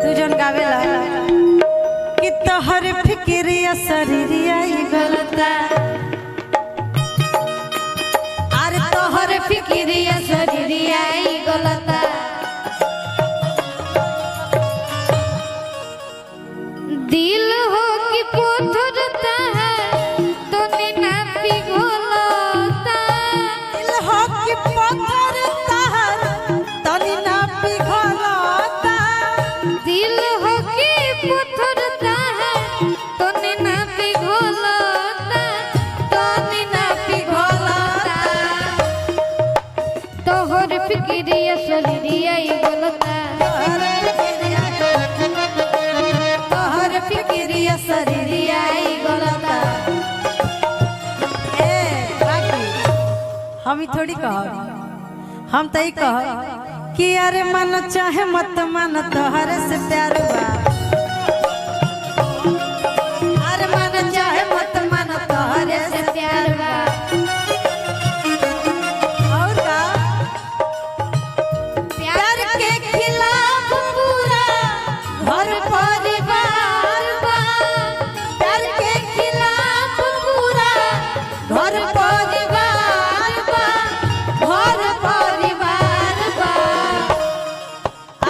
तुझन गावेला कि तोहर फिक्रिया शरीरिया गलता अरे तोहर फिक्रिया शरीरिया गलता दिल हो कि पत्थरता है तो ना पिघलता दिल हो कि पत्थरता है तो ना पिघलता दिल हो कि पत्थरता है तो ना पिघलता तो ना पिघलता तोहर फिक्रिया शरीरिया गलता तोहर फिक्रिया शरीरिया गलता हम ही थोड़ी कह हम तो ही कह कि अरे मन चाहे मत मन तोहरे से प्यार बा अरे मन चाहे मत मन तोहरे से प्यार बा और का प्यार के खिलाफ पूरा घर परिवार बा प्यार के खिलाफ पूरा घर परिवार बा घर परिवार बा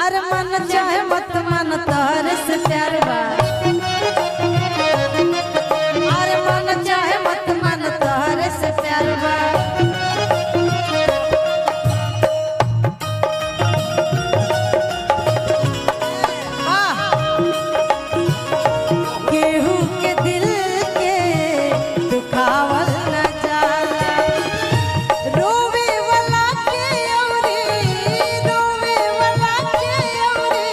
अरे मन चाहे मत मन तोहरे से प्यार बा अरे मन चाहे मत मन तोहरे से प्यार बा केहू के दिल के दुखावल न जाला रोवे वाला के औरी रोवे वाला के औरी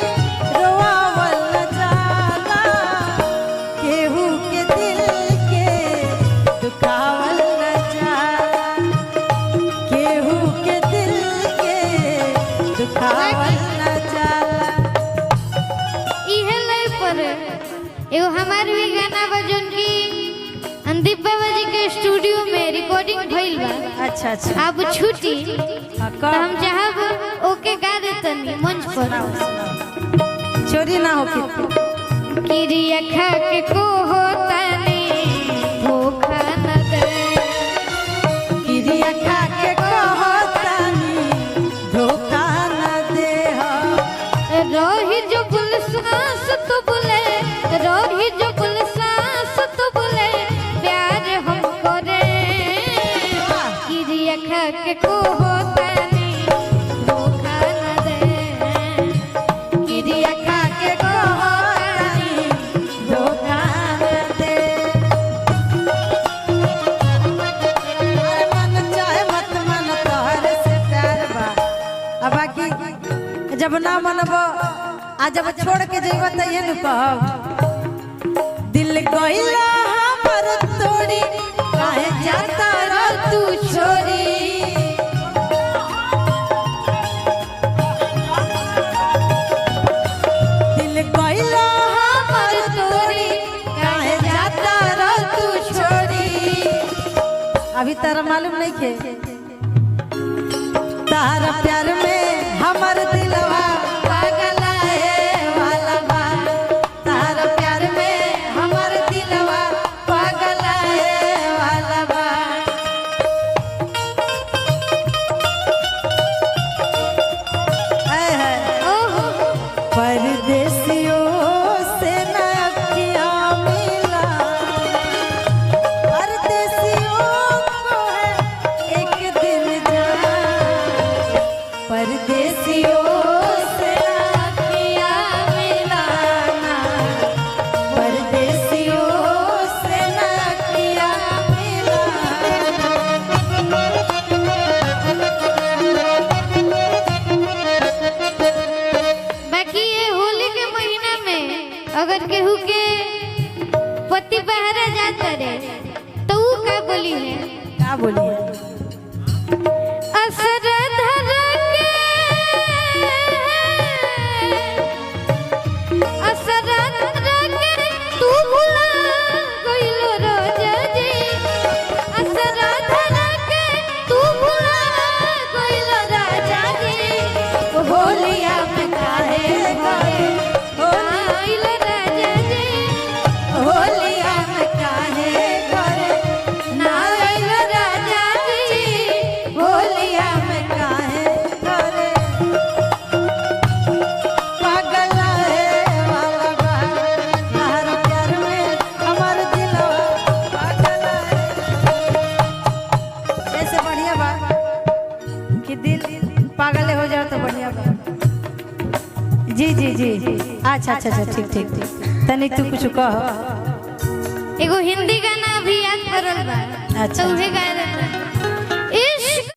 रोवावल न जाला केहू के दिल के दुखावल न जाला केहू के दिल के दुखावल न जाला इहे लय पर एगो हमार भी गाना बजन की अंदीप बाबा जी के स्टूडियो में रिकॉर्डिंग भइल बा। अच्छा अच्छा अब छुट्टी तो कब? हम चाहब ओके गा देतनी मंच पर चोरी ना हो किरिया खा के को होता ने धोखा न दे किरिया खा के कहतानी धोखा न दे रोही जो बुल सांस तो बोले रोही जो बुल सांस तो बोले प्यार हम करे किरिया खा के को होता ने धोखा न दे किरिया खा के को होता ने धोखा न दे अरे मन चाहे मत मन तोहरे से प्यार बा अब बाकी जब ना मनबो आ जब छोड़ के जइबो त ये न कहब दिल गइला हमर तोड़ी काहे जाता रह तू छोरी दिल गइला हमर तोड़ी काहे जाता रह तू छोरी अभी तारा मालूम नहीं के तारा प्यार में हमर दिलवा पागल है वाला बा तारा प्यार में हमर दिलवा पागल है वाला बा है ओहो परदेसियों से न अखियाँ मिला परदेसियों को है एक दिन जाना परदेसियों से न अखियाँ मिलाना परदेसियों से न अखियाँ बाकी ये होली के महीना में अगर केहू के पति बहरा जाता रे तो ऊ का बोली है क्या बोलिए असर धर के असर धर के तू भुला गइलो रोजा जी असर धर के तू भुला गइलो राजा जी होलिया में काहे गए जी जी जी अच्छा अच्छा अच्छा ठीक ठीक ठीक तनी तू कुछ कह। एगो हिंदी गाना भी याद पड़ल बा। अच्छा। तो उहे गाए